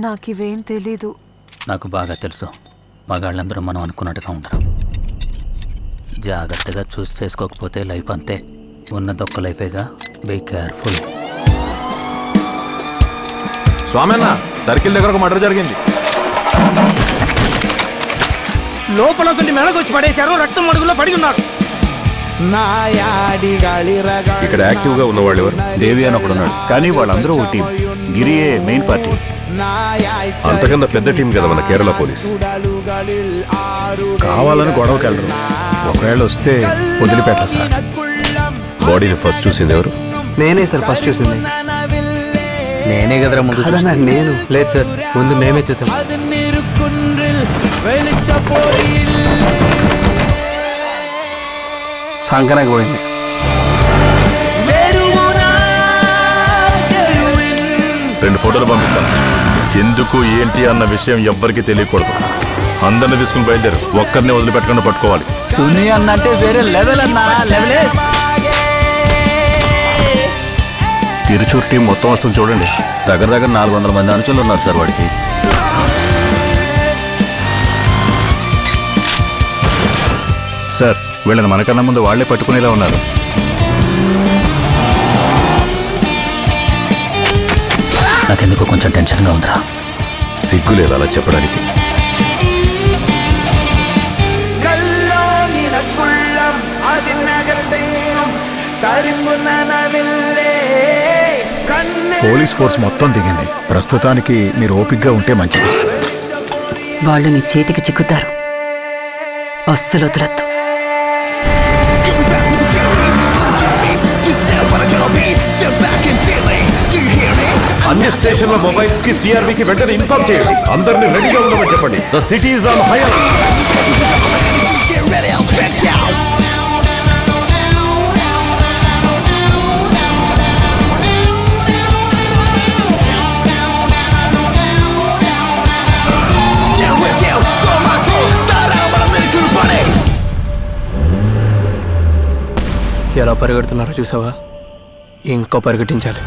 నాకివేం తెలీదు. నాకు బాగా తెలుసు. మగాళ్ళందరూ మనం అనుకున్నట్టుగా ఉండరు. జాగ్రత్తగా చూసి చేసుకోకపోతే లైఫ్ అంతే. ఉన్నదొక్క లైఫేగా. Be careful. స్వామి అన్న, సర్కిల్ దగ్గర ఒక మర్డర్ జరిగింది. లోపల కొన్ని మెడకొచ్చి పడేశారు. రక్తం మడుగులో పడి ఉన్నారు. ఇక్కడ యాక్టివ్ గా ఉన్నవాళ్ళు ఎవరు? దేవి అని ఒకడున్నాడు, కానీ వాళ్ళందరూ ఒక టీం. గిరియే main party. అంతకన్నా పెద్ద టీం కదా మన కేరళ పోలీస్. కావాలని గొడవకి వెళ్ళరు. ఒకవేళ వస్తే వదిలిపెట్టరు సార్. బాడీని ఫస్ట్ చూసింది ఎవరు? నేనే సార్ ఫస్ట్ చూసింది. నేనే కదరా ముందు. నేను లేదు సార్, ముందు మేమే చూసాం. సంకనాకి పోయింది. రెండు ఫోటోలు పంపిస్తాను. ఎందుకు ఏంటి అన్న విషయం ఎవ్వరికి తెలియకూడదు. అందరిని తీసుకుని బయలుదేరు. ఒక్కరిని వదిలిపెట్టకుండా పట్టుకోవాలి. సునీ అన్నంటే వేరే లెవెల్ అన్నా. లెవెలే. తిరుచూరు టీం మొత్తం వస్తుంది చూడండి. దగ్గర 400 మంది అనుచరులు ఉన్నారు సార్ వాడికి. సార్, వీళ్ళని మనకన్నా ముందు వాళ్లే పట్టుకునేలా ఉన్నారు. నాకెందుకు కొంచెం టెన్షన్గా ఉందిరా. సిగ్గు లేదు అలా చెప్పడానికి. పోలీస్ ఫోర్స్ మొత్తం దిగింది. ప్రస్తుతానికి మీరు ఓపిక్గా ఉంటే మంచిది. వాళ్ళు నీ చేతికి చిక్కుతారు. అస్సలు వదలొద్దు. అన్ని స్టేషన్ల మొబైల్స్ కి సిఆర్బికి వెంటనే ఇన్ఫార్మ్ చేయండి. అందరినీ రెడీగా ఉండమని చెప్పండి. The city is on high alert. ఎలా పరిగెడుతున్నారో చూసావా? ఇంకా పరిగెట్టించాలి.